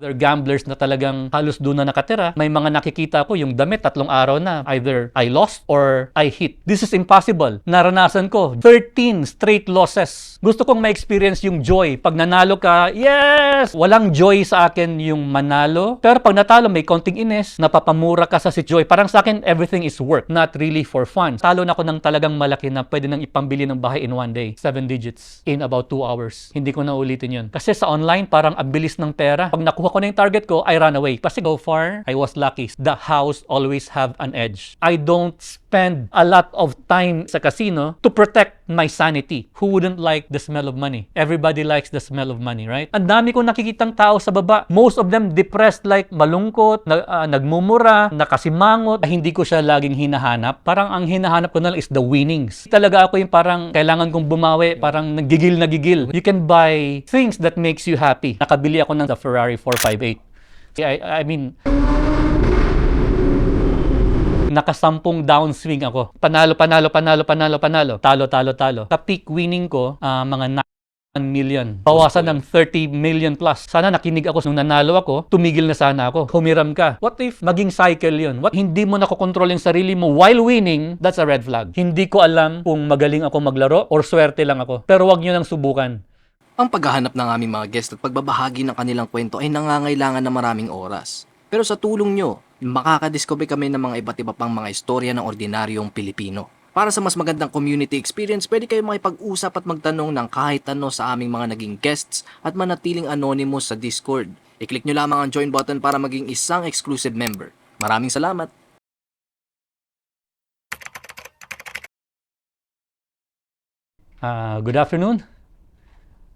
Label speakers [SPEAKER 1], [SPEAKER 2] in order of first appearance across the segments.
[SPEAKER 1] There are gamblers na talagang halos doon na nakatira. May mga nakikita ko yung damit 3 araw na. Either I lost or I hit. This is impossible. Naranasan ko 13 straight losses. Gusto kong ma-experience yung joy. Pag nanalo ka, yes! Walang joy sa akin yung manalo. Pero pag natalo, may konting inis. Napapamura ka sa si joy. Parang sa akin, everything is work. Not really for fun. Talo na ako ng talagang malaki na pwede nang ipambili ng bahay in one day. 7 digits. In about 2 hours. Hindi ko na ulitin yun. Kasi sa online, parang ang bilis ng pera. Pag nakuha ko na yung target ko, I run away. Kasi go far, I was lucky. The house always have an edge. I don't spend a lot of time sa casino to protect my sanity. Who wouldn't like the smell of money? Everybody likes the smell of money, right? Ang dami kong nakikitang tao sa baba. Most of them depressed, like malungkot, nagmumura, nakasimangot. Hindi ko siya laging hinahanap. Parang ang hinahanap ko na lang is the winnings. Talaga ako yung parang kailangan kong bumawi, parang nagigil na gigil. You can buy things that makes you happy. Nakabili ako ng the Ferrari 458. I mean, nakasampung downswing ako. Panalo. Talo. Sa peak winning ko, mga 1 million. Bawasan ng 30 million plus. Sana nakinig ako nung nanalo ako, tumigil na sana ako. Humiram ka. What if maging cycle yun? What hindi mo nakokontrol yung sarili mo while winning? That's a red flag. Hindi ko alam kung magaling ako maglaro or swerte lang ako. Pero wag nyo nang subukan.
[SPEAKER 2] Ang paghahanap ng aming mga guest at pagbabahagi ng kanilang kwento ay nangangailangan ng maraming oras. Pero sa tulong nyo, makakadiscover kami ng mga iba't iba pang mga istorya ng ordinaryong Pilipino. Para sa mas magandang community experience, pwede kayo makipag-usap at magtanong ng kahit ano sa aming mga naging guests at manatiling anonymous sa Discord. I-click nyo lamang ang join button para maging isang exclusive member. Maraming salamat!
[SPEAKER 1] Good afternoon.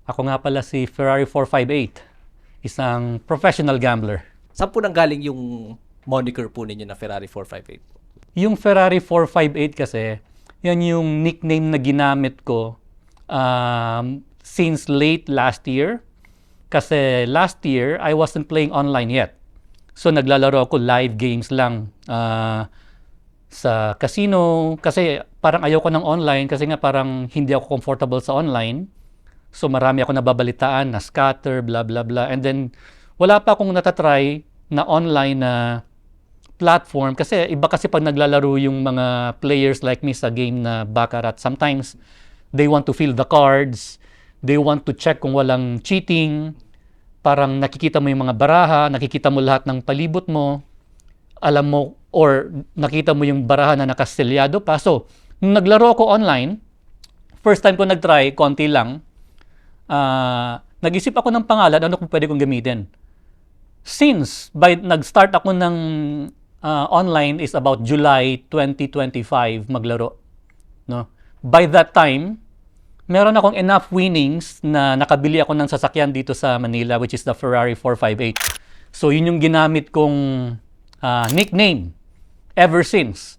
[SPEAKER 1] Ako nga pala si Ferrari 458, isang professional gambler.
[SPEAKER 3] Saan po nanggaling yung moniker po ninyo na Ferrari 458?
[SPEAKER 1] Yung Ferrari 458 kasi, yan yung nickname na ginamit ko since late last year. Kasi last year, I wasn't playing online yet. So naglalaro ako live games lang sa casino. Kasi parang ayoko ng online kasi nga parang hindi ako comfortable sa online. So marami ako nababalitaan na scatter, blah blah blah. And then wala pa akong natatry na online na platform kasi iba kasi pag naglalaro yung mga players like me sa game na Baccarat. Sometimes they want to fill the cards, they want to check kung walang cheating. Parang nakikita mo yung mga baraha, nakikita mo lahat ng palibot mo, alam mo or nakita mo yung baraha na nakaselyado pa. So, nung naglaro ako online, first time ko nagtry, konti lang, nag-isip ako ng pangalan, ano kung pwede kong gamitin. Since nag-start ako ng online is about July 2025 maglaro. No? By that time, meron akong enough winnings na nakabili ako ng sasakyan dito sa Manila, which is the Ferrari 458. So yun yung ginamit kong nickname ever since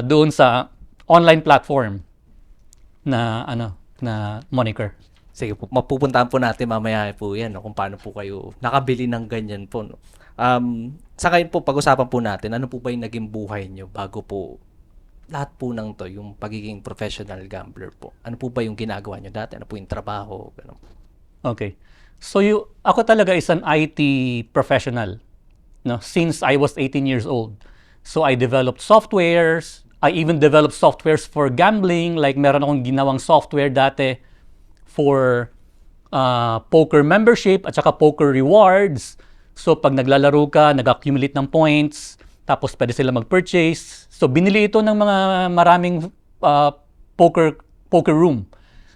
[SPEAKER 1] doon sa online platform na moniker.
[SPEAKER 3] Sige po, mapupuntahan po natin mamaya po yan, no, kung paano po kayo nakabili ng ganyan po. No? Sa ngayon po, pag-usapan po natin, ano po ba yung naging buhay nyo bago po lahat po ng to, yung pagiging professional gambler po? Ano po ba yung ginagawa nyo dati? Ano po yung trabaho? Ganun.
[SPEAKER 1] Okay. So ako talaga is an IT professional, no? Since I was 18 years old. So I developed softwares. I even developed softwares for gambling. Like meron akong ginawang software dati for poker membership at saka poker rewards. So pag naglalaro ka, nag-accumulate ng points, tapos pwede sila mag-purchase. So binili ito ng mga maraming poker room.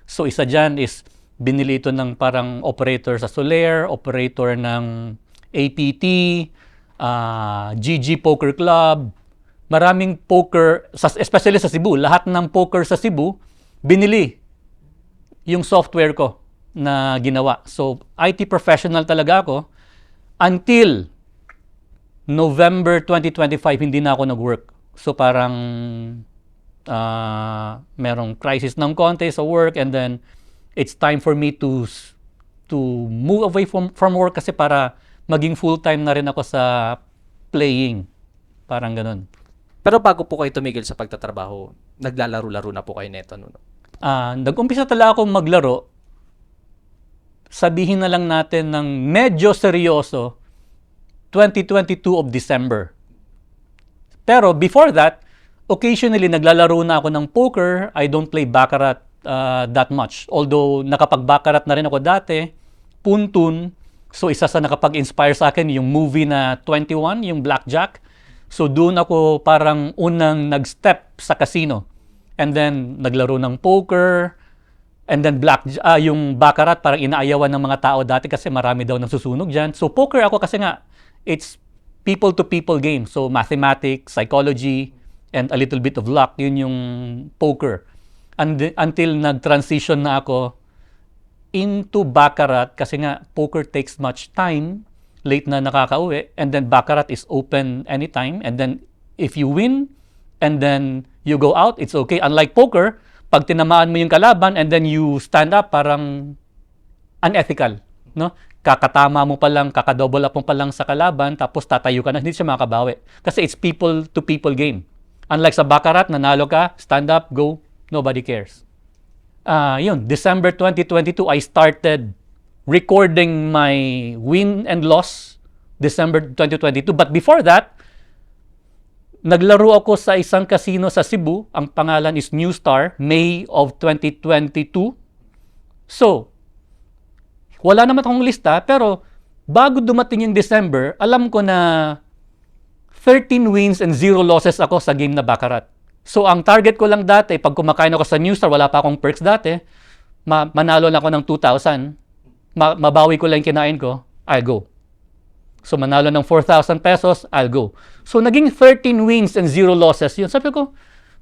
[SPEAKER 1] So isa dyan is binili ito ng parang operator sa Soler, operator ng APT, GG Poker Club. Maraming poker, especially sa Cebu, lahat ng poker sa Cebu, binili yung software ko na ginawa. So, IT professional talaga ako until November 2025, hindi na ako nag-work. So, parang merong crisis ng konti sa work and then it's time for me to move away from work kasi para maging full-time na rin ako sa playing. Parang ganun.
[SPEAKER 3] Pero bago po kayo tumigil sa pagtatrabaho, naglalaro-laro na po kayo neto. No?
[SPEAKER 1] Nag-umpisa talaga akong maglaro sabihin na lang natin ng medyo seryoso, 2022 of December. Pero before that, occasionally naglalaro na ako ng poker. I don't play baccarat that much. Although nakapag-baccarat na rin ako dati, puntun. So isa sa nakapag-inspire sa akin yung movie na 21, yung Blackjack. So doon ako parang unang nag-step sa casino. And then naglaro ng poker. And then yung baccarat parang inaayawan ng mga tao dati kasi marami daw nasusunog dyan. So poker ako kasi nga, it's people-to-people game. So mathematics, psychology, and a little bit of luck. Yun yung poker. Until nag-transition na ako into baccarat kasi nga poker takes much time, late na nakakauwi, and then baccarat is open anytime, and then if you win and then you go out, it's okay. Unlike poker, pag tinamaan mo yung kalaban and then you stand up, parang unethical, no? Kakatama mo pa lang, kakadouble up mo pa lang sa kalaban, tapos tatayo ka na, hindi siya makabawi. Kasi it's people-to-people game. Unlike sa baccarat, nanalo ka, stand up, go, nobody cares. Yun, December 2022, I started recording my win and loss, December 2022. But before that, naglaro ako sa isang casino sa Cebu. Ang pangalan is New Star, May of 2022. So, wala naman akong lista, pero bago dumating yung December, alam ko na 13 wins and 0 losses ako sa game na baccarat. So, ang target ko lang dati, pag kumakain ako sa New Star, wala pa akong perks dati, manalo lang ako ng 2,000, mabawi ko lang yung kinain ko, I'll go. So, manalo ng 4,000 pesos, I'll go. So, naging 13 wins and 0 losses yun. Sabi ko,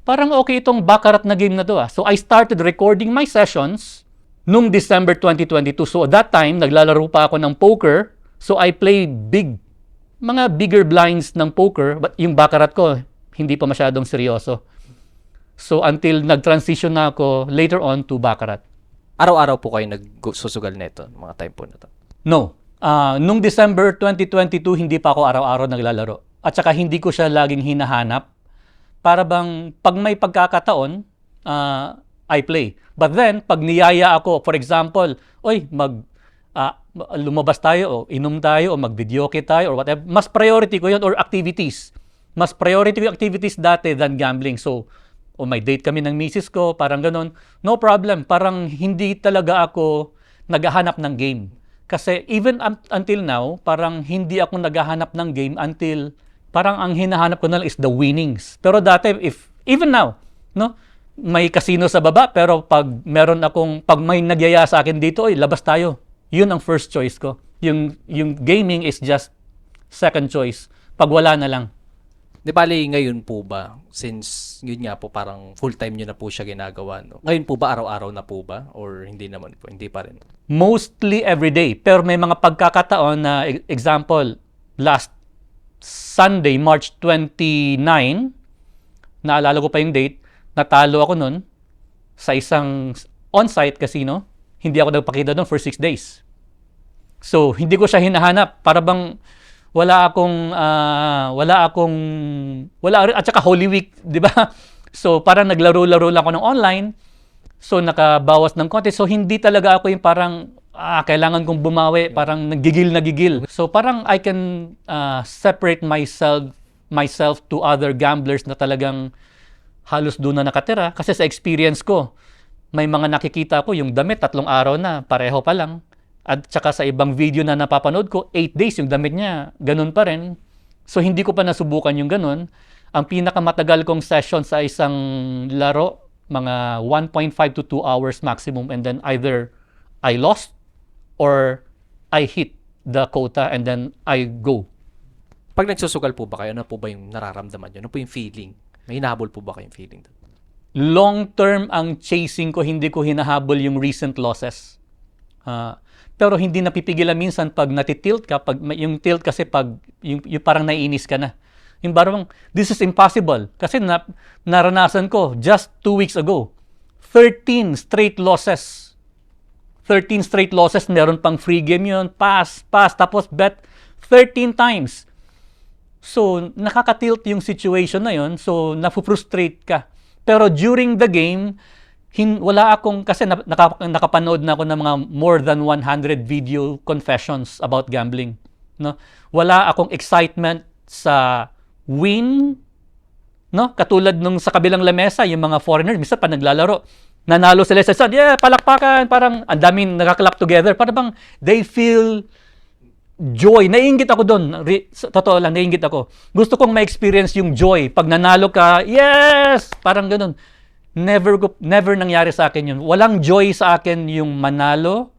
[SPEAKER 1] parang okay itong baccarat na game na to. So, I started recording my sessions nung December 2022. So, at that time, naglalaro pa ako ng poker. So, I played mga bigger blinds ng poker. But yung baccarat ko, hindi pa masyadong seryoso. So, until nag-transition na ako later on to baccarat.
[SPEAKER 3] Araw-araw po kayo nagsusugal nito, mga time po na to?
[SPEAKER 1] No. Nung December 2022, hindi pa ako araw-araw naglalaro. At saka hindi ko siya laging hinahanap. Para bang pag may pagkakataon, I play. But then, pag niyaya ako, for example, lumabas tayo, o inom tayo, o mag-videoke tayo, or whatever, mas priority ko yun, or activities. Mas priority ko yung activities dati than gambling. So, may date kami ng misis ko, parang ganun. No problem. Parang hindi talaga ako naghahanap ng game. Kasi even until now, parang hindi ako naghahanap ng game until parang ang hinahanap ko na lang is the winnings. Pero dati, even now, no? May casino sa baba, pero pag may nagyaya sa akin dito, labas tayo. Yun ang first choice ko. Yung gaming is just second choice. Pag wala na lang.
[SPEAKER 3] Di bali, ngayon po ba, since yun nga po parang full-time nyo na po siya ginagawa, no? Ngayon po ba, araw-araw na po ba? Or hindi naman po? Hindi pa rin?
[SPEAKER 1] Mostly everyday. Pero may mga pagkakataon na, example, last Sunday, March 29, naalala ko pa yung date, natalo ako nun sa isang on-site casino. Hindi ako nagpakita doon for 6 days. So, hindi ko siya hinahanap. Para bang wala at saka Holy Week, di ba? So, parang naglaro-laro lang ako ng online. So, nakabawas ng konti. So, hindi talaga ako yung parang, kailangan kong bumawi. Parang nagigil. So, parang I can separate myself to other gamblers na talagang halos doon na nakatira. Kasi sa experience ko, may mga nakikita ko, yung damit, 3 araw na, pareho pa lang. At saka sa ibang video na napapanood ko, 8 days yung damit niya, ganun pa rin. So, hindi ko pa nasubukan yung ganun. Ang pinakamatagal kong session sa isang laro, mga 1.5 to 2 hours maximum. And then either I lost or I hit the quota and then I go.
[SPEAKER 3] Pag nagsusugal po ba kayo, ano po ba yung nararamdaman nyo? Ano po yung feeling? May hinahabol po ba kayong feeling?
[SPEAKER 1] Long term ang chasing ko, hindi ko hinahabol yung recent losses. Pero hindi napipigilan minsan pag natitilt ka, yung tilt kasi pag yung parang naiinis ka na. Yung parang, this is impossible. Kasi naranasan ko just 2 weeks ago. 13 straight losses. 13 straight losses, meron pang free game yun, pass, tapos bet 13 times. So, nakaka-tilt yung situation na yun. So, nafu-frustrate ka. Pero during the game, wala akong, kasi nakapanood na ako ng mga more than 100 video confessions about gambling. No? Wala akong excitement sa win, no? Katulad nung sa kabilang lamesa, yung mga foreigners, minsan pa naglalaro, nanalo sila sa side, yeah, palakpakan, parang ang daming nakaklap together, parang bang they feel joy. Naiinggit ako doon. Totoo lang, naiinggit ako. Gusto kong ma-experience yung joy. Pag nanalo ka, yes! Parang ganun. Never nangyari sa akin yun. Walang joy sa akin yung manalo.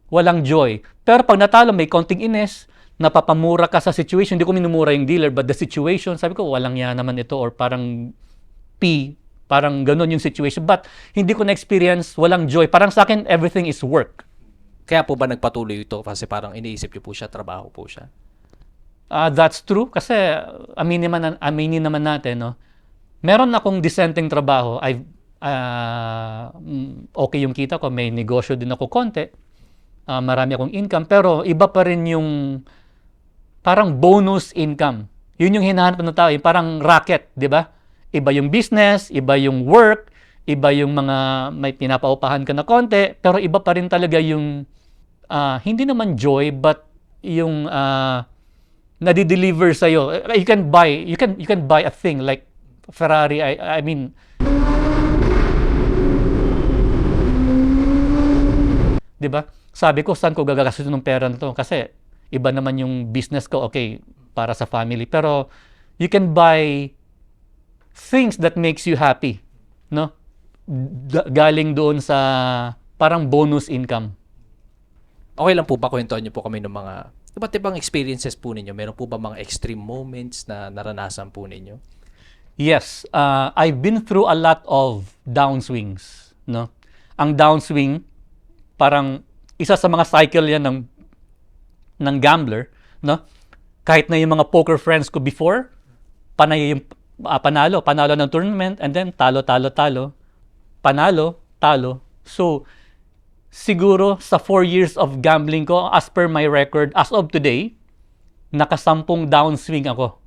[SPEAKER 1] Walang joy. Pero pag natalo, may konting ines, napapamura ka sa situation. Hindi ko minumura yung dealer, but the situation, sabi ko, walang yan naman ito, or parang parang ganun yung situation. But hindi ko na-experience, walang joy. Parang sa akin, everything is work.
[SPEAKER 3] Kaya po ba nagpatuloy ito? Kasi parang iniisip niyo po siya, trabaho po siya.
[SPEAKER 1] That's true. Kasi aminin naman natin, no? Meron akong dissenting trabaho. Okay yung kita ko. May negosyo din ako konti. Marami akong income. Pero iba pa rin yung parang bonus income. Yun yung hinahanap ng tao. Yung parang racket, di ba? Iba yung business, iba yung work, iba yung mga may pinapaupahan ka na konti. Pero iba pa rin talaga yung hindi naman joy, but yung nadi-deliver sa'yo. You can buy a thing like Ferrari, I mean, di ba? Sabi ko, saan ko gagagastos ng pera na to? Kasi iba naman yung business ko, okay, para sa family. Pero you can buy things that makes you happy, no? Galing doon sa parang bonus income.
[SPEAKER 3] Okay lang po ba kwentuhan niyo po kami ng mga iba't ibang experiences po ninyo? Meron po ba mga extreme moments na naranasan po ninyo?
[SPEAKER 1] Yes, I've been through a lot of downswings, no? Ang downswing, parang isa sa mga cycle yan ng gambler, no? Kahit na yung mga poker friends ko before, panay yung panalo ng tournament, and then talo, panalo, talo. So, siguro sa 4 years of gambling ko, as per my record, as of today, nakasampung downswing ako.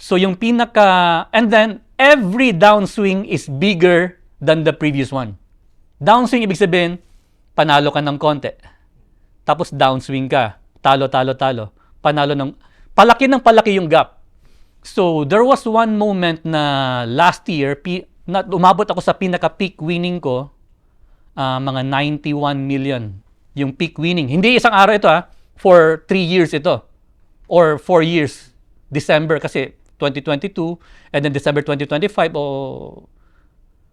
[SPEAKER 1] So yung and then every downswing is bigger than the previous one. Downswing, ibig sabihin, panalo ka ng konti. Tapos downswing ka, talo. Palaki yung gap. So there was one moment na last year, umabot ako sa pinaka-peak winning ko, mga 91 million. Yung peak winning. Hindi isang araw ito for 3 years ito. Or 4 years. December kasi 2022, and then December 2025,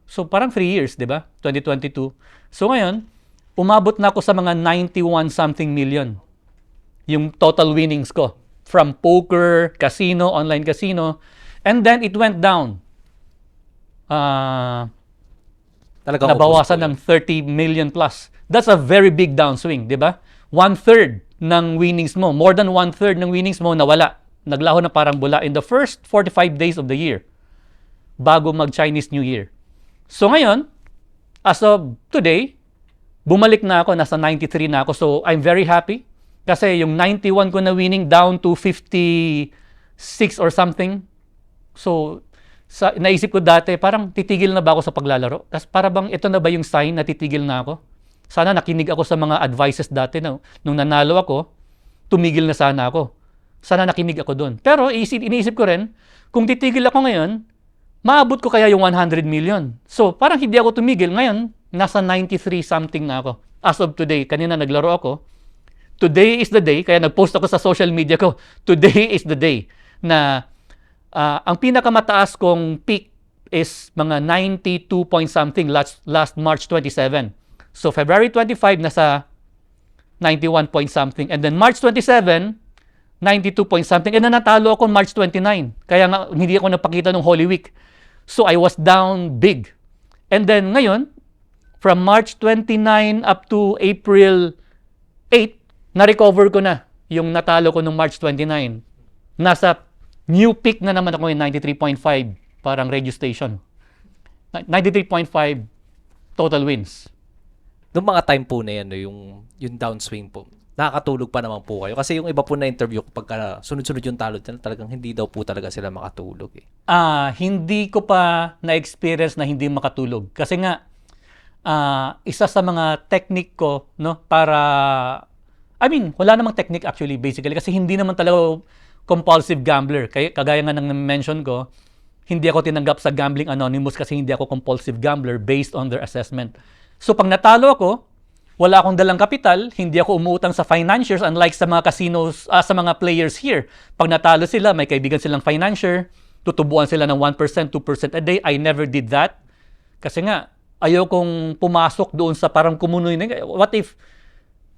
[SPEAKER 1] so parang 3 years, di ba? 2022. So ngayon, umabot na ako sa mga 91 something million. Yung total winnings ko. From poker, casino, online casino, and then it went down. Nabawasan ng 30 million plus. That's a very big downswing, di ba? 1/3 ng winnings mo, more than 1/3 ng winnings mo nawala. Naglaho na parang bula in the first 45 days of the year bago mag-Chinese New Year. So ngayon, as of today, bumalik na ako, nasa 93 na ako. So I'm very happy kasi yung 91 ko na winning down to 56 or something. So naisip ko dati, parang titigil na ba ako sa paglalaro? Tapos para bang ito na ba yung sign na titigil na ako? Sana nakinig ako sa mga advices dati na nung nanalo ako, tumigil na sana ako. Sana nakinig ako doon. Pero iniisip ko rin, kung titigil ako ngayon, maabot ko kaya yung 100 million. So, parang hindi ako tumigil. Ngayon, nasa 93 something na ako. As of today, kanina naglaro ako. Today is the day, kaya nag-post ako sa social media ko, today is the day na ang pinakamataas kong peak is mga 92 point something last March 27. So, February 25, nasa 91 point something. And then March 27, 92 point something. And natalo ako March 29. Kaya nga, hindi ako napakita ng Holy Week. So, I was down big. And then, ngayon, from March 29 up to April 8, na-recover ko na yung natalo ko nung March 29. Nasa new peak na naman ako yung 93.5, parang radio station. 93.5 total wins.
[SPEAKER 3] Noong mga time po na yan, yung downswing po, nakakatulog pa naman po kayo? Kasi yung iba po na interview ko pagka sunod-sunod yung talo, talagang hindi daw po talaga sila makatulog eh.
[SPEAKER 1] Hindi ko pa na-experience na hindi makatulog. Kasi nga, isa sa mga technique ko, no, wala namang technique actually, basically, kasi hindi naman talaga compulsive gambler. Kagaya nga ng mention ko, hindi ako tinanggap sa Gambling Anonymous kasi hindi ako compulsive gambler based on their assessment. So pag natalo ako, wala akong dalang kapital, hindi ako umuutang sa financiers unlike sa mga casinos, sa mga players here. Pag natalo sila, may kaibigan silang financier, tutubuan sila ng 1%, 2% a day. I never did that. Kasi nga, ayaw kong pumasok doon sa parang kumunoy na, what if,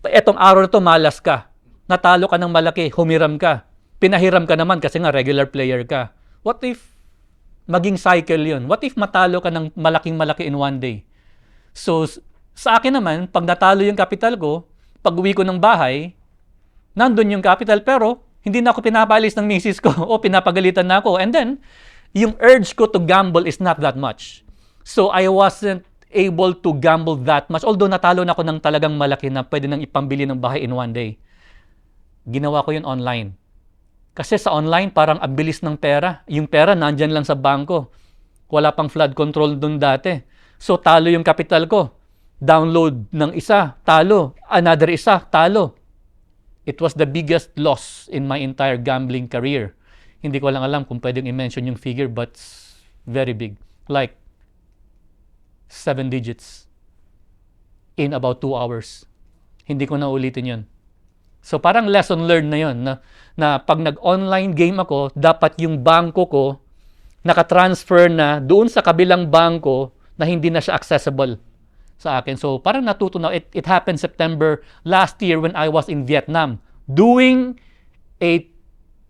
[SPEAKER 1] etong araw na to malas ka, natalo ka ng malaki, humiram ka, pinahiram ka naman kasi nga regular player ka. What if maging cycle yun? What if matalo ka ng malaking-malaki in one day? So, sa akin naman, pag natalo yung capital ko, pag uwi ko ng bahay, nandun yung capital, pero hindi na ako pinapalis ng misis ko o pinapagalitan na ako. And then, yung urge ko to gamble is not that much. So, I wasn't able to gamble that much. Although natalo na ako ng talagang malaki na pwede nang ipambili ng bahay in one day. Ginawa ko yun online. Kasi sa online, parang ang bilis ng pera. Yung pera, nandyan lang sa bangko. Wala pang flood control dun dati. So, talo yung capital ko. Download ng isa, talo. Another isa, talo. It was the biggest loss in my entire gambling career. Hindi ko lang alam kung pwedeng i-mention yung figure, but it's very big. Like, 7 digits in about 2 hours. Hindi ko na ulitin yun. So parang lesson learned na yun, na pag nag-online game ako, dapat yung bangko ko nakatransfer na doon sa kabilang bangko na hindi na siya accessible sa akin. So parang natuto na. It happened September last year when I was in Vietnam doing a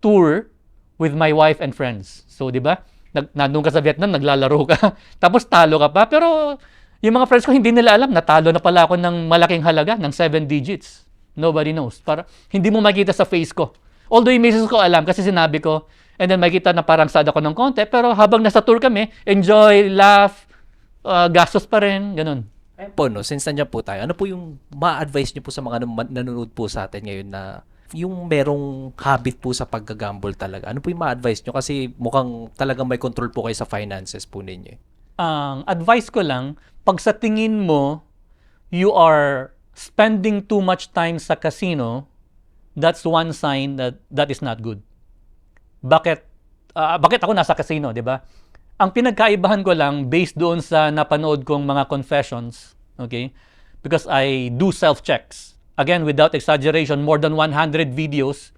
[SPEAKER 1] tour with my wife and friends. So di ba? Nandun ka sa Vietnam, naglalaro ka. Tapos talo ka pa. Pero yung mga friends ko hindi nila alam, natalo na pala ako ng malaking halaga, ng 7 digits. Nobody knows. Para hindi mo makita sa face ko. Although yung misis ko alam kasi sinabi ko, and then makita na parang sad ako ng konti, pero habang nasa tour kami, enjoy, laugh, gastos pa rin, ganun.
[SPEAKER 3] Ayun po, no, since nandiyan po tayo, ano po yung ma-advise niyo po sa mga nanonood po sa atin ngayon na yung merong habit po sa paggagamble talaga? Ano po yung ma-advise nyo? Kasi mukhang talagang may control po kayo sa finances po ninyo.
[SPEAKER 1] Ang advice ko lang, pag sa tingin mo, you are spending too much time sa casino, that's one sign that is not good. Bakit ako nasa casino, di ba? Ang pinagkaibahan ko lang, based doon sa napanood kong mga confessions, okay? Because I do self-checks. Again, without exaggeration, more than 100 videos,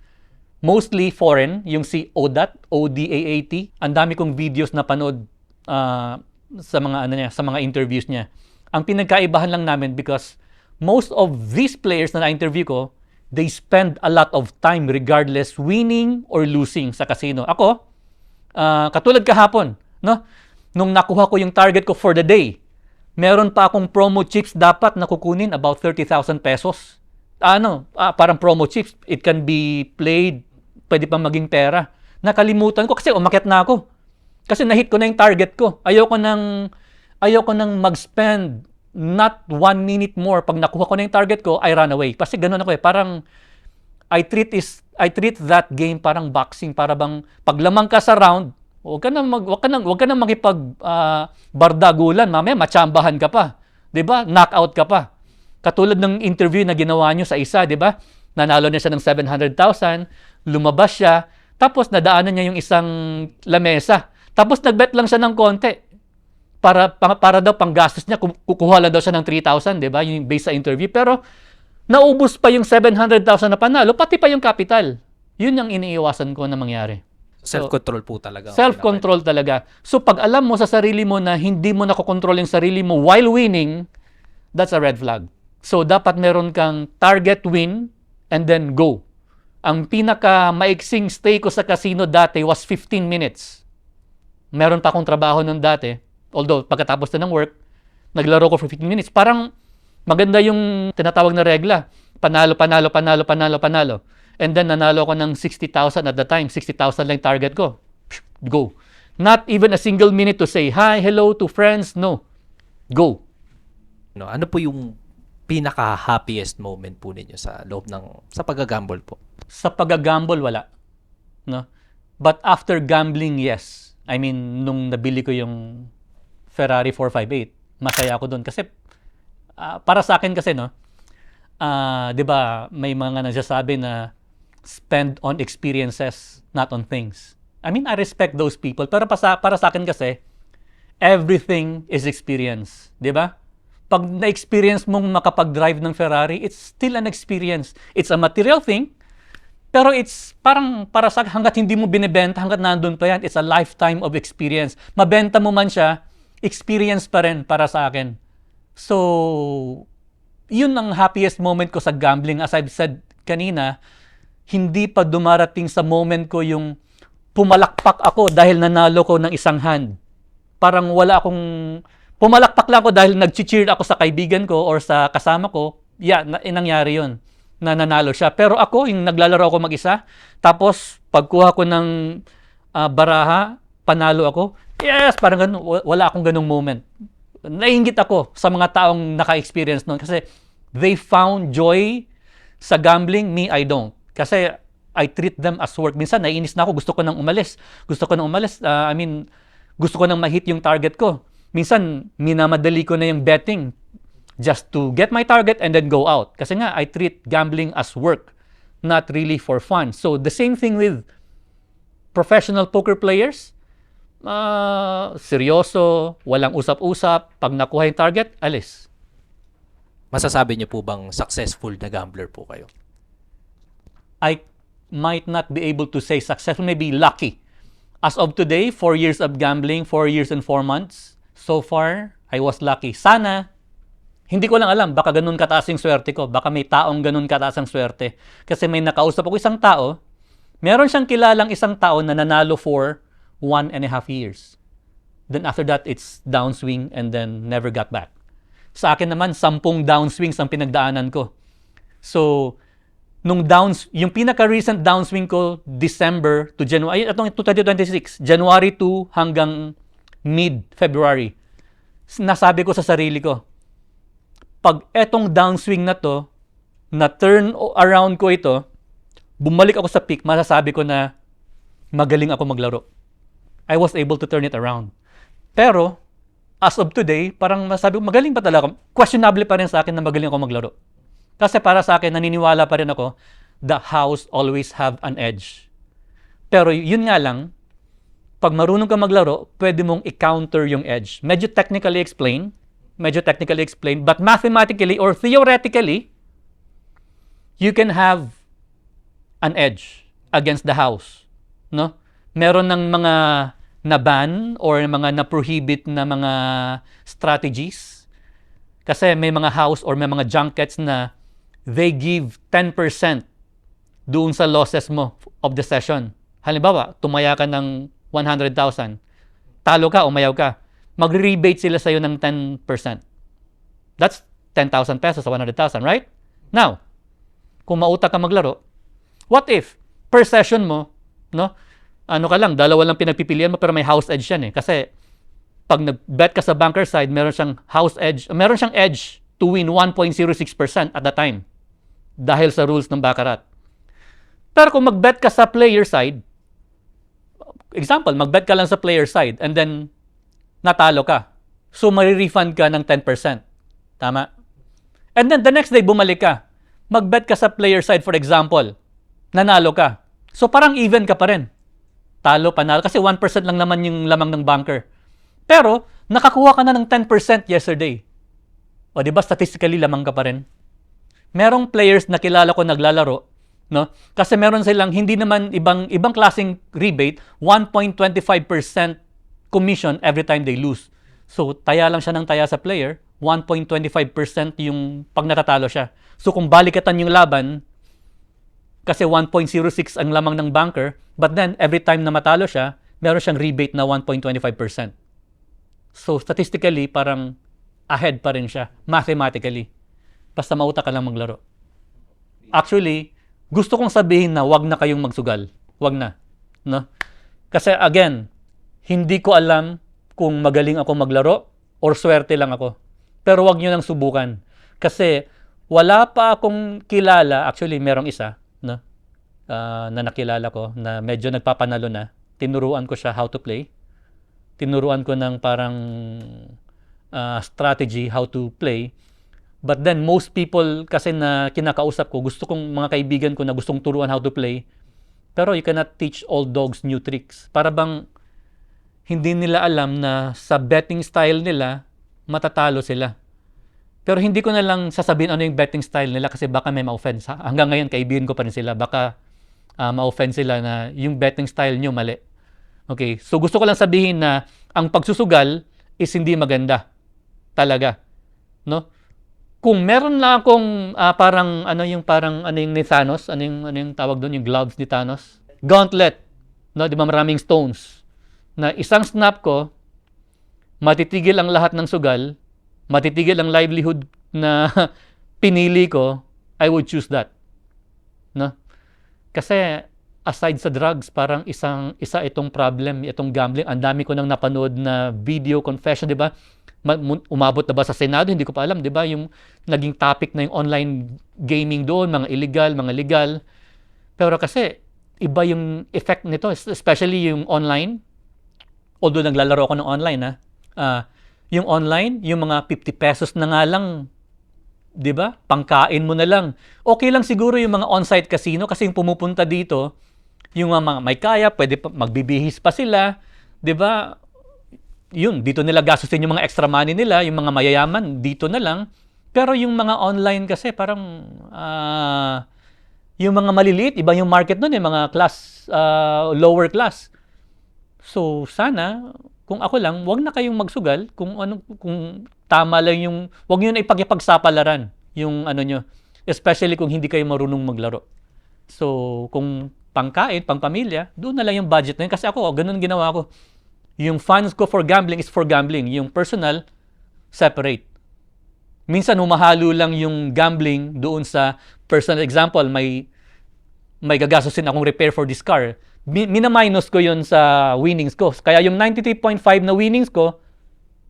[SPEAKER 1] mostly foreign, yung si ODAT, O-D-A-A-T. Ang dami kong videos na panood sa mga interviews niya. Ang pinagkaibahan lang namin because most of these players na na-interview ko, they spend a lot of time regardless winning or losing sa casino. Ako, katulad kahapon, no? Nung nakuha ko yung target ko for the day, meron pa akong promo chips dapat na kukunin about 30,000 pesos. Parang promo chips, it can be played, pwede pa maging pera. Nakalimutan ko kasi umakyat na ako. Kasi na-hit ko na yung target ko. Ayoko nang mag-spend not 1 minute more. Pag nakuha ko na yung target ko, I run away. Kasi ganun ako eh. Parang I treat that game parang boxing. Para bang paglamang ka sa round, wag ka nang makipag bardagulan. Mamaya matsambahan ka pa. 'Di ba? Knockout ka pa. Katulad ng interview na ginawa nyo sa isa, 'di ba? Nanalo na siya ng 700,000, lumabas siya, tapos nadaanan niya yung isang lamesa. Tapos nagbet lang siya ng konti. Para daw panggastos niya, kukuha lang daw siya ng 3,000, 'di ba? Yung based sa interview. Pero naubos pa yung 700,000 na panalo, pati pa yung capital. Yun ang iniiwasan ko na mangyari.
[SPEAKER 3] Self-control po talaga.
[SPEAKER 1] Self-control talaga. So pag alam mo sa sarili mo na hindi mo nakokontrol yung sarili mo while winning, that's a red flag. So dapat meron kang target win and then go. Ang pinaka maiksing stay ko sa casino dati was 15 minutes. Meron pa akong trabaho nun dati. Although pagkatapos na ng work, naglaro ko for 15 minutes. Parang maganda yung tinatawag na regla. Panalo, panalo, panalo, panalo, panalo. And then nanalo ko ng 60,000 at the time. 60,000 lang target ko. Go. Not even a single minute to say hi, hello to friends. No. Go.
[SPEAKER 3] No, ano po yung pinaka-happiest moment po ninyo sa loob sa pag-gamble po?
[SPEAKER 1] Sa pag-gamble, wala. No? But after gambling, yes. I mean, nung nabili ko yung Ferrari 458, masaya ako doon. Kasi, para sa akin kasi, no, di ba, may mga nagsasabi na spend on experiences, not on things. I mean, I respect those people. Pero para sa akin kasi, everything is experience. Di ba? Pag na-experience mong makapag-drive ng Ferrari, it's still an experience. It's a material thing, pero it's parang para sa hanggat hindi mo binebenta, hanggat nandun pa yan, it's a lifetime of experience. Mabenta mo man siya, experience pa rin para sa akin. So, yun ang happiest moment ko sa gambling. As I've said kanina, hindi pa dumarating sa moment ko yung pumalakpak ako dahil nanalo ko ng isang hand. Parang wala akong... Pumalakpak lang ako dahil nag-cheer ako sa kaibigan ko or sa kasama ko. Yeah, nangyari yun. Na nanalo siya. Pero ako, yung naglalaro ako mag-isa, tapos pagkuha ko ng baraha, panalo ako. Yes, parang ganun. Wala akong ganung moment. Nainggit ako sa mga taong naka-experience noon kasi they found joy sa gambling. Me, I don't. Kasi I treat them as work. Minsan, naiinis na ako. Gusto ko nang umalis. Gusto ko nang ma-hit yung target ko. Minsan, minamadali ko na yung betting just to get my target and then go out. Kasi nga, I treat gambling as work, not really for fun. So, the same thing with professional poker players. Seryoso, walang usap-usap. Pag nakuha yung target, alis.
[SPEAKER 3] Masasabi niyo po bang successful na gambler po kayo?
[SPEAKER 1] I might not be able to say successful, maybe lucky. As of today, 4 years of gambling, 4 years and 4 months. So far, I was lucky. Sana, hindi ko lang alam, baka ganun kataas yung swerte ko. Baka may taong ganun kataas ang swerte. Kasi may nakausap ako isang tao, meron siyang kilalang isang tao na nanalo for 1.5 years. Then after that, it's downswing and then never got back. Sa akin naman, 10 downswings ang pinagdaanan ko. So, yung pinaka-recent downswing ko, December to January, itong 2026, January 2 hanggang mid-February, nasabi ko sa sarili ko, pag etong downswing na to, na turn around ko ito, bumalik ako sa peak, masasabi ko na magaling ako maglaro. I was able to turn it around. Pero, as of today, parang masabi ko, magaling pa talaga. Questionable pa rin sa akin na magaling ako maglaro. Kasi para sa akin, naniniwala pa rin ako, the house always have an edge. Pero yun nga lang, pag marunong ka maglaro, pwede mong i-counter yung edge. Medyo technically explained, but mathematically or theoretically, you can have an edge against the house. No? Meron ng mga na-ban or mga na-prohibit na mga strategies. Kasi may mga house or may mga junkets na they give 10% doon sa losses mo of the session. Halimbawa, tumaya ka ng 100,000. Talo ka, umayaw ka. Magre-rebate sila sa'yo ng 10%. That's 10,000 pesos sa 100,000, right? Now, kung mautak ka maglaro, what if, per session mo, no? Ano ka lang, dalawa lang pinagpipilian mo pero may house edge yan eh. Kasi, pag nag-bet ka sa banker side, meron siyang edge to win 1.06% at the time. Dahil sa rules ng baccarat. Pero kung mag-bet ka sa player side, example, mag-bet ka lang sa player side and then natalo ka. So, marirefund ka ng 10%. Tama? And then, the next day, bumalik ka. Mag-bet ka sa player side, for example. Nanalo ka. So, parang even ka pa rin. Talo, panalo. Kasi 1% lang naman yung lamang ng banker. Pero, nakakuha ka na ng 10% yesterday. O, di ba, statistically, lamang ka pa rin. Merong players na kilala ko naglalaro, no? Kasi meron silang hindi naman ibang klaseng rebate, 1.25% commission every time they lose. So, taya lang siya ng taya sa player, 1.25% yung pag natatalo siya. So, kung balikatan yung laban, kasi 1.06 ang lamang ng banker, but then, every time na matalo siya, meron siyang rebate na 1.25%. So, statistically, parang ahead pa rin siya, mathematically. Basta mautak ka lang maglaro. Actually, gusto kong sabihin na wag na kayong magsugal. Wag na. No? Kasi again, hindi ko alam kung magaling ako maglaro or swerte lang ako. Pero wag nyo nang subukan. Kasi Wala pa akong kilala, actually merong isa, no? Na nakilala ko na medyo nagpapanalo na. Tinuruan ko siya how to play. Tinuruan ko ng parang strategy how to play. But then most people kasi na kinakausap ko, gusto kong mga kaibigan ko na gustong turuan how to play. Pero you cannot teach old dogs new tricks. Para bang hindi nila alam na sa betting style nila, matatalo sila. Pero hindi ko na lang sasabihin ano yung betting style nila kasi baka may ma-offend. Hanggang ngayon, kaibigan ko pa rin sila. Baka ma-offend sila na yung betting style nyo mali. Okay, so gusto ko lang sabihin na ang pagsusugal is hindi maganda. Talaga. No? Kung meron lang akong parang ano yung ni Thanos, ano yung tawag doon, yung gloves ni Thanos, gauntlet, no, 'di ba maraming stones. Na isang snap ko, matitigil ang lahat ng sugal, matitigil ang livelihood na pinili ko, I would choose that. No? Kasi aside sa drugs, parang isa itong problem, itong gambling. Ang dami ko nang napanood na video confession, 'di ba? Umabot na ba sa Senado? Hindi ko pa alam, 'di ba? Yung naging topic na yung online gaming doon, mga illegal, mga legal. Pero kasi iba yung effect nito, especially yung online. Although naglalaro ako ng online, yung online, yung mga 50 pesos na nga lang, 'di ba? Pangkain mo na lang. Okay lang siguro yung mga on-site casino kasi yung pumupunta dito, yung mga may kaya, pwede pa, magbibihis pa sila, 'di ba? Yun, dito nila gastusin yung mga extra money nila, yung mga mayayaman, dito na lang. Pero yung mga online kasi, parang, yung mga maliliit, iba yung market nun, mga class, lower class. So, sana, kung ako lang, wag na kayong magsugal, kung tama lang yung, wag nyo na ipagsapalaran, yung nyo, especially kung hindi kayo marunong maglaro. So, kung pangkain, pangpamilya, doon na lang yung budget na yun. Kasi ako, ganun ginawa ko. Yung funds ko for gambling is for gambling. Yung personal, separate. Minsan, humahalo lang yung gambling doon sa personal. Example, may gagastusin akong repair for this car. Mina-minus ko yun sa winnings ko. Kaya yung 93.5 na winnings ko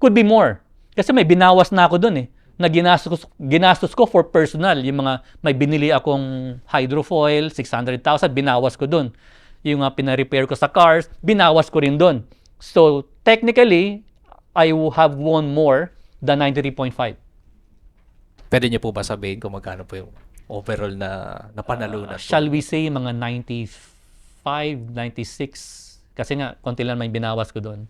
[SPEAKER 1] could be more. Kasi may binawas na ako doon na ginastos ko for personal. Yung mga may binili akong hydrofoil, 600,000, binawas ko doon. Yung pina-repair ko sa cars, binawas ko rin doon. So, technically, I have won more than 93.5.
[SPEAKER 3] Pwede niyo po ba sabihin kung magkano po yung overall na napanalunan po?
[SPEAKER 1] Shall we say, mga 95, 96? Kasi nga, konti lang may binawas ko doon.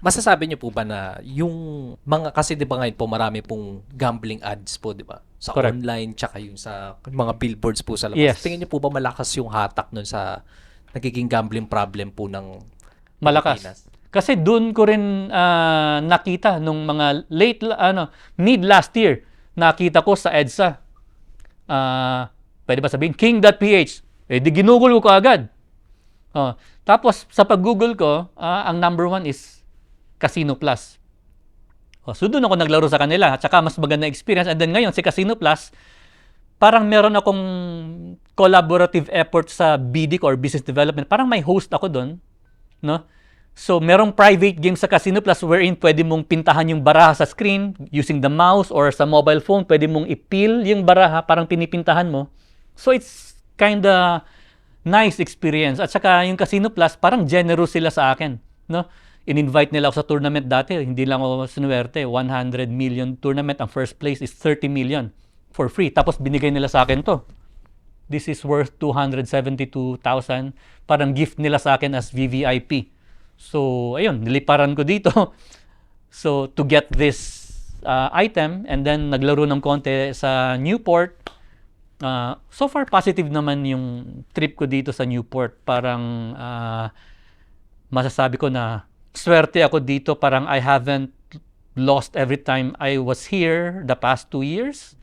[SPEAKER 3] Masasabi niyo po ba na yung mga, kasi di ba ngayon po marami pong gambling ads po, di ba? Sa
[SPEAKER 1] Correct.
[SPEAKER 3] online, tsaka yung sa mga billboards po sa labas.
[SPEAKER 1] Yes.
[SPEAKER 3] Tingin niyo po ba malakas yung hatak nun sa nagiging gambling problem po ng
[SPEAKER 1] Malakas.
[SPEAKER 3] Pilipinas?
[SPEAKER 1] Kasi doon ko rin nakita nung mga mid last year, nakita ko sa EDSA. Pwede ba sabihin? King.ph. Di ginugol ko agad. Tapos sa pag-google ko, ang number 1 is Casino Plus. So doon ako naglaro sa kanila. At saka mas maganda experience. And then ngayon, si Casino Plus, parang meron akong collaborative effort sa BD or Business Development. Parang may host ako doon. No? So, merong private game sa Casino Plus wherein pwede mong pintahan yung baraha sa screen using the mouse or sa mobile phone. Pwede mong ipil yung baraha, parang pinipintahan mo. So, it's kinda nice experience. At saka yung Casino Plus, parang generous sila sa akin. No? In-invite nila ako sa tournament dati. Hindi lang ako sinuwerte. 100 million tournament. Ang first place is 30 million. For free. Tapos binigay nila sa akin to. This is worth 272,000. Parang gift nila sa akin as VVIP. So, ayun, niliparan ko dito. So, to get this item, and then naglaro ng konti sa Newport. So far, positive naman yung trip ko dito sa Newport. Parang masasabi ko na swerte ako dito. Parang I haven't lost every time I was here the past 2 years.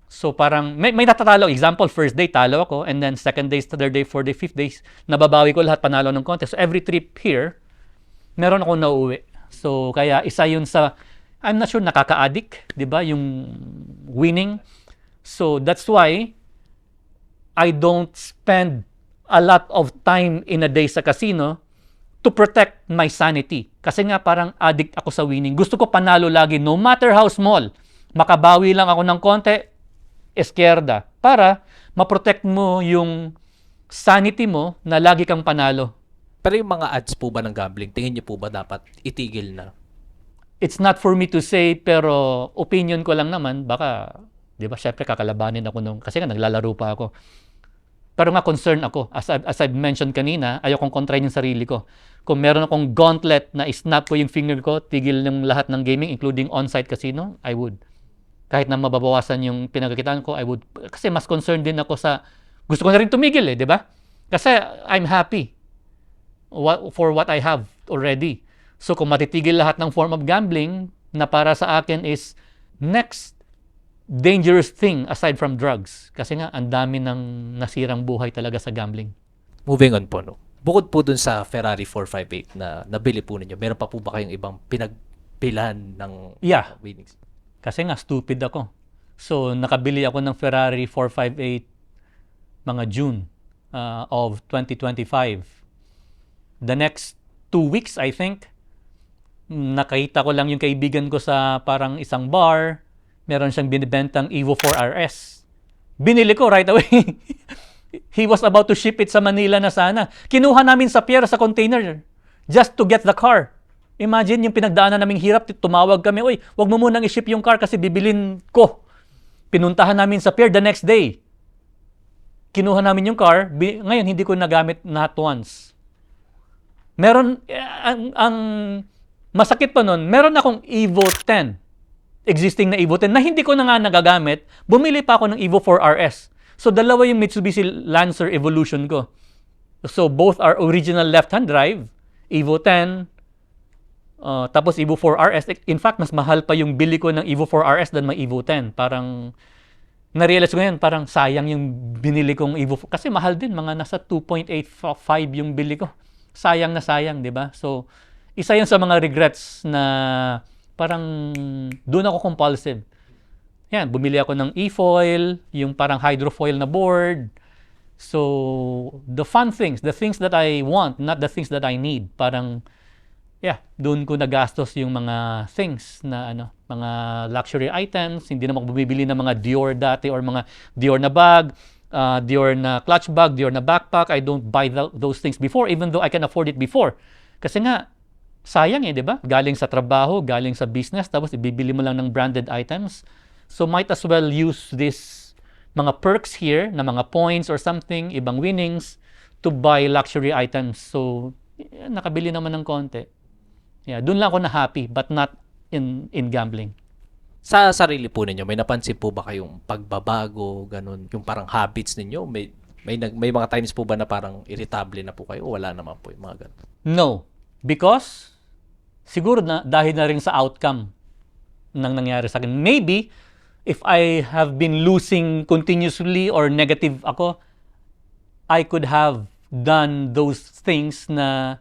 [SPEAKER 1] So parang may natatalo. Example, first day talo ako, and then second day, third day, fourth day, fifth days, nababawi ko lahat, panalo ng konti. So every trip here, meron akong nauwi. So kaya isa yun sa, I'm not sure, nakaka-addict, di ba? Yung winning. So that's why I don't spend a lot of time in a day sa casino to protect my sanity. Kasi nga parang addict ako sa winning. Gusto ko panalo lagi, no matter how small. Makabawi lang ako ng konti, eskerda, para ma-protect mo yung sanity mo na lagi kang panalo.
[SPEAKER 3] Pero yung mga ads po ba ng gambling, tingin niyo po ba dapat itigil na?
[SPEAKER 1] It's not for me to say, pero opinion ko lang naman, baka, di ba, syempre kakalabanin ako nung, kasi nga naglalaro pa ako. Pero nga concern ako, as I've mentioned kanina, ayokong kontrahin yung sarili ko. Kung meron akong gauntlet na isnap ko yung finger ko, tigil ng lahat ng gaming, including on-site casino, I would. Kahit na mababawasan yung pinagkakitaan ko, I would. Kasi mas concerned din ako sa, gusto ko na rin tumigil di ba? Kasi I'm happy for what I have already. So kung matitigil lahat ng form of gambling na para sa akin is next dangerous thing aside from drugs. Kasi nga, ang dami ng nasirang buhay talaga sa gambling.
[SPEAKER 3] Moving on po, no? Bukod po dun sa Ferrari 458 na nabili po ninyo, meron pa po ba kayong ibang pinagpilan ng
[SPEAKER 1] Yeah.
[SPEAKER 3] winnings?
[SPEAKER 1] Kasi nga, stupid ako. So, nakabili ako ng Ferrari 458 mga June of 2025. The next 2 weeks, I think, nakita ko lang yung kaibigan ko sa parang isang bar. Meron siyang binibentang Evo 4 RS. Binili ko right away. He was about to ship it sa Manila na sana. Kinuha namin sa pier sa container just to get the car. Imagine yung pinagdaanan naming hirap, tumawag kami, "Oy, wag mo munang i-ship yung car kasi bibilin ko." Pinuntahan namin sa pier the next day. Kinuha namin yung car. Ngayon, hindi ko nagamit not once. Meron, ang masakit pa nun, meron akong Evo 10. Existing na Evo 10 na hindi ko na nga nagagamit. Bumili pa ako ng Evo 4 RS. So, dalawa yung Mitsubishi Lancer Evolution ko. So, both are original left-hand drive. Evo 10, tapos Evo 4 RS. In fact, mas mahal pa yung bili ko ng Evo 4 RS than may Evo 10. Parang, na-realize ko ngayon, parang sayang yung binili kong Evo 4. Kasi mahal din, mga nasa 2.85 yung bili ko. Sayang na sayang, di ba? So, isa yun sa mga regrets na parang doon ako compulsive. Yan, bumili ako ng e-foil, yung parang hydrofoil na board. So, the fun things, the things that I want, not the things that I need. Parang, yeah, doon ko nagastos yung mga things na mga luxury items. Hindi naman ako bumibili ng mga Dior dati or mga Dior na bag, Dior na clutch bag, Dior na backpack. I don't buy those things before, even though I can afford it before. Kasi nga, sayang di ba? Galing sa trabaho, galing sa business, tapos ibibili mo lang ng branded items. So might as well use this mga perks here, na mga points or something, ibang winnings, to buy luxury items. So, nakabili naman ng konti. Yeah, doon lang ako na happy, but not in gambling.
[SPEAKER 3] Sa sarili po ninyo, may napansin po ba kayong pagbabago, ganun, yung parang habits ninyo? May mga times po ba na parang irritable na po kayo? O wala naman po yung mga ganun?
[SPEAKER 1] No. Because, siguro na dahil na rin sa outcome ng nangyari sa akin. Maybe, if I have been losing continuously or negative ako, I could have done those things na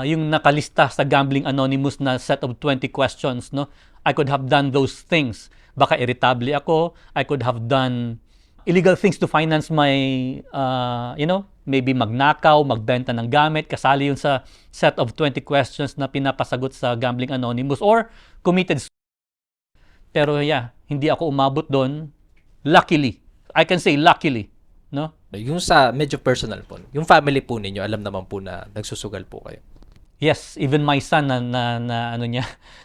[SPEAKER 1] yung nakalista sa Gambling Anonymous na set of 20 questions, no? I could have done those things. Baka irritable ako. I could have done illegal things to finance my, maybe magnakaw, magbenta ng gamit, kasali yun sa set of 20 questions na pinapasagot sa Gambling Anonymous or committed. Pero yeah, hindi ako umabot doon. Luckily. I can say luckily. No?
[SPEAKER 3] Yung sa medyo personal po, yung family po ninyo, alam naman po na nagsusugal po kayo.
[SPEAKER 1] Yes, even my son na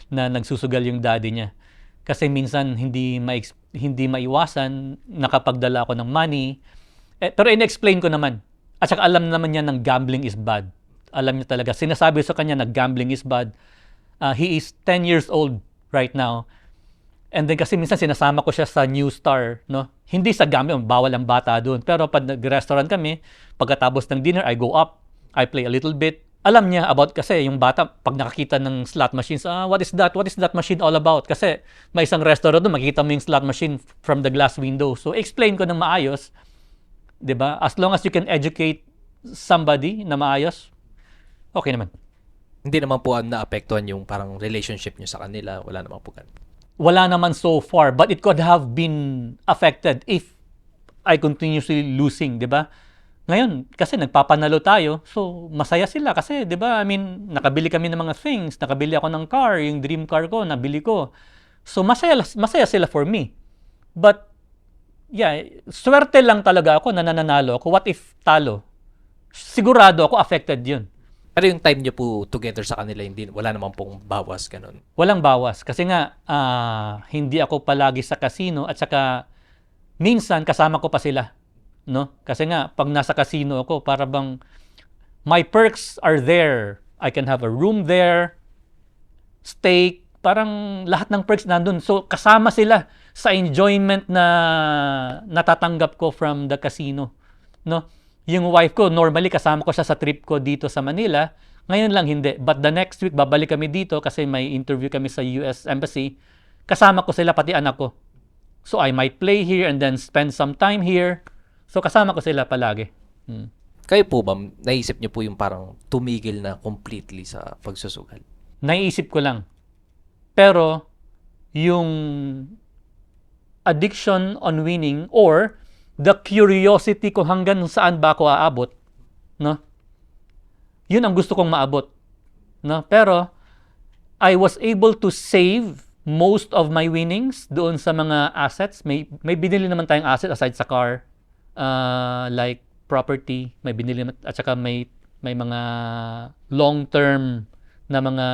[SPEAKER 1] nagsusugal yung daddy niya. Kasi minsan hindi maiwasan, nakapagdala ako ng money. Pero in-explain ko naman. At saka alam naman niya ng gambling is bad. Alam niya talaga. Sinasabi sa kanya na gambling is bad. He is 10 years old right now. And then kasi minsan sinasama ko siya sa New Star, no? Hindi sa gambling, bawal ang bata doon. Pero pag nag-restaurant kami, pagkatapos ng dinner, I go up, I play a little bit. Alam niya about kasi yung bata, pag nakakita ng slot machines, what is that? What is that machine all about? Kasi may isang restaurant doon, makikita mo yung slot machine from the glass window. So explain ko ng maayos, 'di ba? As long as you can educate somebody na maayos, okay naman.
[SPEAKER 3] Hindi naman po naapektuhan yung parang relationship nyo sa kanila, wala naman po ganun.
[SPEAKER 1] Wala naman so far, but it could have been affected if I continuously losing, 'di ba? Ngayon, kasi nagpapanalo tayo, so masaya sila kasi 'di ba? I mean, nakabili kami ng mga things, nakabili ako ng car, yung dream car ko, nabili ko. So masaya sila for me. But yeah, swerte lang talaga ako na nananalo ako. What if talo? Sigurado ako affected 'yun.
[SPEAKER 3] Pero yung time nyo po together sa kanila, hindi, wala naman pong bawas, ganun.
[SPEAKER 1] Walang bawas kasi nga hindi ako palagi sa casino at saka minsan kasama ko pa sila, no? Kasi nga pag nasa casino ako, para bang my perks are there. I can have a room there, steak, parang lahat ng perks nandun. So kasama sila sa enjoyment na natatanggap ko from the casino, no? Yung wife ko, normally kasama ko siya sa trip ko dito sa Manila. Ngayon lang hindi. But the next week, babalik kami dito kasi may interview kami sa US Embassy. Kasama ko sila, pati anak ko. So I might play here and then spend some time here. So kasama ko sila palagi.
[SPEAKER 3] Kayo po ba, naisip nyo po yung parang tumigil na completely sa pagsusugal?
[SPEAKER 1] Naiisip ko lang. Pero yung addiction on winning or the curiosity ko hanggang saan ba ako aabot, no? Yun ang gusto kong maabot, no? Pero I was able to save most of my winnings doon sa mga assets. May binili naman tayong asset aside sa car, like property, may binili at saka may mga long-term na mga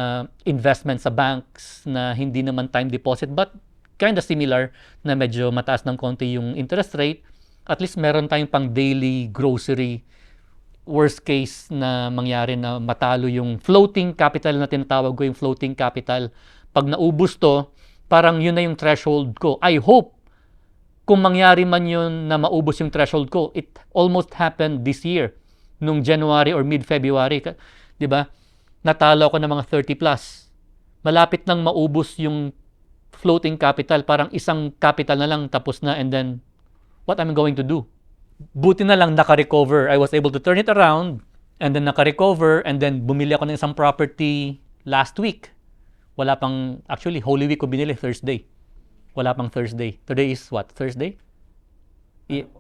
[SPEAKER 1] investment sa banks na hindi naman time deposit but kind of similar na medyo mataas ng konti yung interest rate. At least meron tayong pang daily grocery. Worst case na mangyari na matalo yung floating capital na tinatawag ko, yung floating capital. Pag naubos to, parang yun na yung threshold ko. I hope kung mangyari man yun na maubos yung threshold ko, it almost happened this year, nung January or mid-February. Di ba? Natalo ako ng mga 30 plus. Malapit nang maubos yung floating capital. Parang isang capital na lang tapos na and then what am I going to do? Buti na lang naka-recover. I was able to turn it around and then naka-recover and then bumili ako ng isang property last week. Wala pang, actually, Holy Week ko binili, Thursday. Wala pang Thursday. Today is what? Thursday?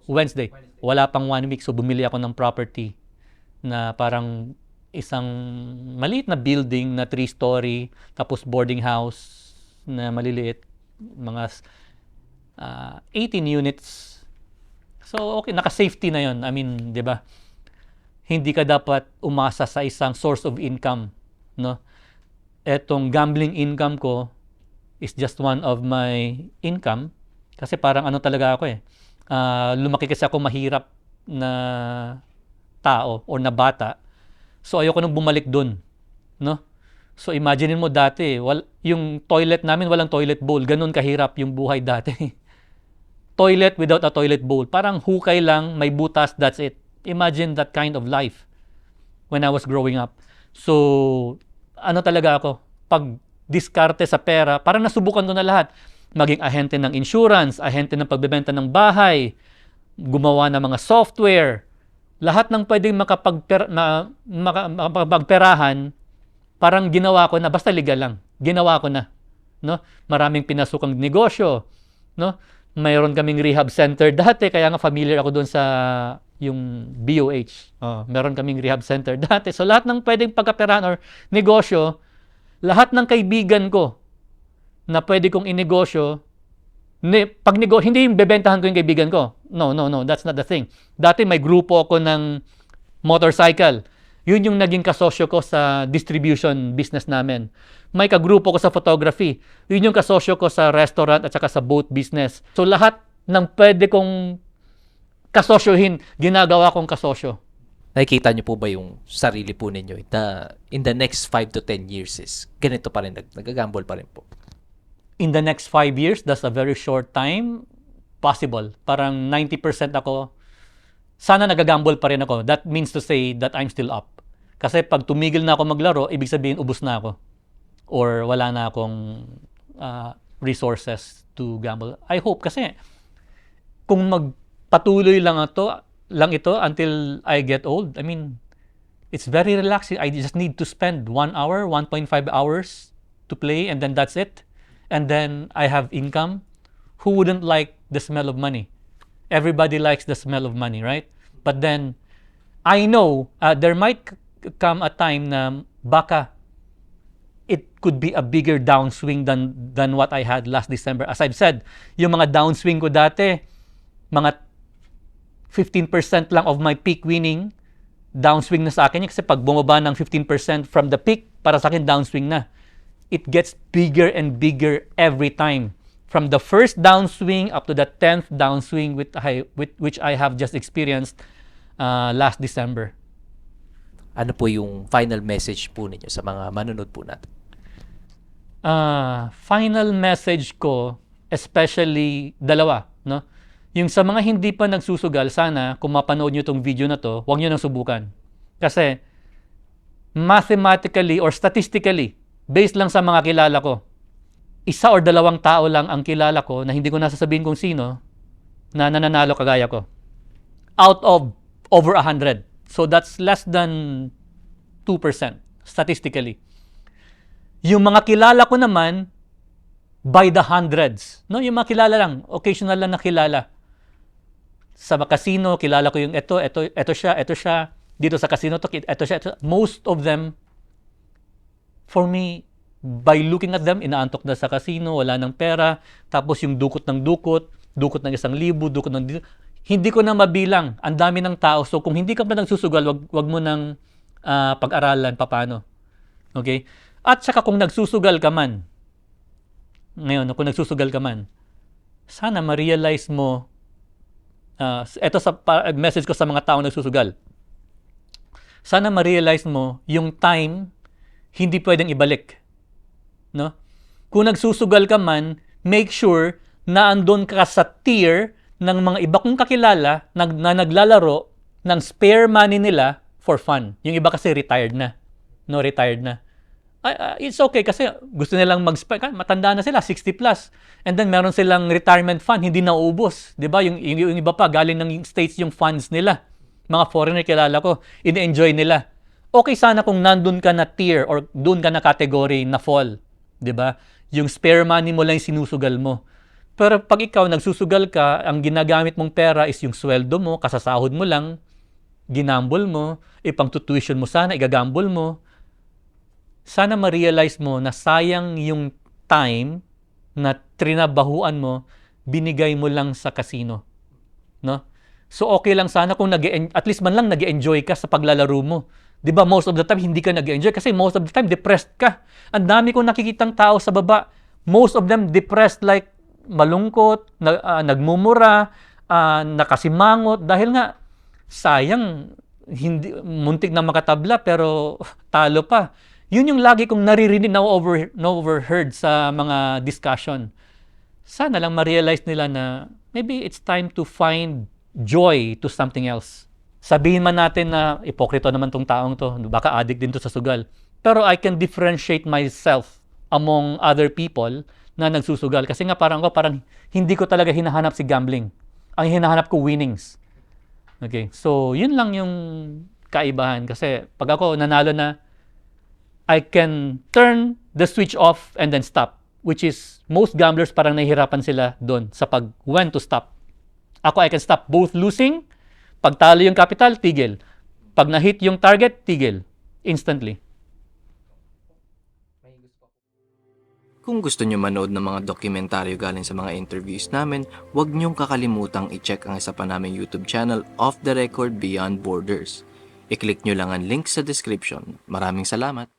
[SPEAKER 1] Wednesday. Wala pang 1 week. So bumili ako ng property na parang isang maliit na building na 3-story tapos boarding house na maliliit. Mga 18 units. So, okay, naka-safety na 'yon. I mean, 'di ba? Hindi ka dapat umasa sa isang source of income, no? Etong gambling income ko is just one of my income kasi parang ano talaga ako lumaki kasi ako mahirap na tao or na bata. So, ayoko nang bumalik doon, no? So, imaginein mo dati, yung toilet namin walang toilet bowl. Ganun kahirap yung buhay dati. Toilet without a toilet bowl. Parang hukay lang, may butas, that's it. Imagine that kind of life when I was growing up. So, ano talaga ako? Pag diskarte sa pera, parang nasubukan ko na lahat. Maging ahente ng insurance, ahente ng pagbebenta ng bahay, gumawa ng mga software, lahat ng pwedeng makapagperahan, parang ginawa ko na, basta legal lang. Ginawa ko na. No? Maraming pinasukang negosyo. No? Mayroon kaming rehab center dati, kaya nga familiar ako doon sa yung BOH. Meron kaming rehab center dati. So lahat ng pwedeng pagkaperahan or negosyo, lahat ng kaibigan ko na pwede kong inegosyo, hindi yung bebentahan ko yung kaibigan ko. No, that's not the thing. Dati may grupo ako ng motorcycle. Yun yung naging kasosyo ko sa distribution business namin. May kagrupo ko sa photography. Yun yung kasosyo ko sa restaurant at saka sa boat business. So lahat ng pwede kong kasosyohin, ginagawa kong kasosyo.
[SPEAKER 3] Nakikita niyo po ba yung sarili po ninyo na in the next 5 to 10 years is ganito pa rin, nagagamble pa rin po?
[SPEAKER 1] In the next 5 years, that's a very short time. Possible. Parang 90% ako, sana nagagamble pa rin ako. That means to say that I'm still up. Kasi pag tumigil na ako maglaro, ibig sabihin ubos na ako. Or wala na akong resources to gamble. I hope kasi kung magpatuloy lang ito until I get old, I mean, it's very relaxing. I just need to spend 1 hour, 1.5 hours to play and then that's it. And then I have income. Who wouldn't like the smell of money? Everybody likes the smell of money, right? But then, I know there might come a time na baka it could be a bigger downswing than what I had last December. As I've said, yung mga downswing ko dati, mga 15% lang of my peak winning, downswing na sa akin yun. Kasi pag bumaba ng 15% from the peak, para sa akin downswing na. It gets bigger and bigger every time. From the first downswing up to the 10th downswing which I have just experienced last December.
[SPEAKER 3] Ano po yung final message po ninyo sa mga manonood po natin?
[SPEAKER 1] Final message ko, especially dalawa, no? Yung sa mga hindi pa nagsusugal, sana kung mapanood nyo itong video na to, huwag nyo nang subukan. Kasi mathematically or statistically, based lang sa mga kilala ko, isa or dalawang tao lang ang kilala ko na hindi ko nasasabihin kung sino na nananalo kagaya ko. Out of over 100. So that's less than 2% statistically. Yung mga kilala ko naman, by the hundreds. No? Yung mga kilala lang, occasional lang na kilala. Sa casino, kilala ko yung ito siya. Dito sa casino, ito siya. Most of them, for me, by looking at them, inaantok na sa casino, wala ng pera, tapos yung dukot ng 1,000, dukot ng dito. Hindi ko na mabilang. Ang dami ng tao. So kung hindi ka pa nagsusugal, wag mo nang pag-aralan paano. Okay? At saka kung nagsusugal ka man, ngayon, kung nagsusugal ka man, sana ma-realize mo, ito sa message ko sa mga taong nagsusugal, sana ma-realize mo yung time hindi pwedeng ibalik. No? Kung nagsusugal ka man, make sure na andun ka sa tier ng mga iba kong kakilala na naglalaro ng spare money nila for fun. Yung iba kasi retired na. No, retired na. It's okay kasi gusto nilang mag-spend. Matanda na sila, 60 plus. And then meron silang retirement fund, hindi nauubos. Diba? Yung iba pa, galing ng States yung funds nila. Mga foreigner kilala ko, in-enjoy nila. Okay sana kung nandun ka na tier or doon ka na category na fall. Diba? Yung spare money mo lang yung sinusugal mo. Pero pag ikaw nagsusugal ka, ang ginagamit mong pera is yung sweldo mo, kasasahod mo lang, ginambol mo, ipang tuition mo sana, igagambol mo. Sana ma-realize mo na sayang yung time na trinabahuan mo, binigay mo lang sa casino. No? So okay lang sana kung at least man lang nag-enjoy ka sa paglalaro mo. 'Di ba most of the time hindi ka nag-enjoy kasi most of the time depressed ka. Ang dami kong nakikitang tao sa baba, most of them depressed, like malungkot, nagmumura, nakasimangot dahil nga sayang hindi muntik na makatabla pero talo pa. Yun yung lagi kong naririnig na overheard sa mga discussion. Sana lang ma-realize nila na maybe it's time to find joy to something else. Sabihin man natin na ipokrito naman tong taong to, baka addict din to sa sugal. Pero I can differentiate myself among other people na nagsusugal. Kasi nga parang hindi ko talaga hinahanap si gambling. Ang hinahanap ko winnings. Okay, so yun lang yung kaibahan. Kasi pag ako nanalo na, I can turn the switch off and then stop. Which is, most gamblers parang nahihirapan sila doon sa when to stop. Ako, I can stop both losing, pag talo yung capital, tigil. Pag na-hit yung target, tigil. Instantly.
[SPEAKER 2] Kung gusto nyo manood ng mga dokumentaryo galing sa mga interviews namin, huwag nyong kakalimutang i-check ang isa pa naming YouTube channel, Off the Record Beyond Borders. I-click nyo lang ang link sa description. Maraming salamat!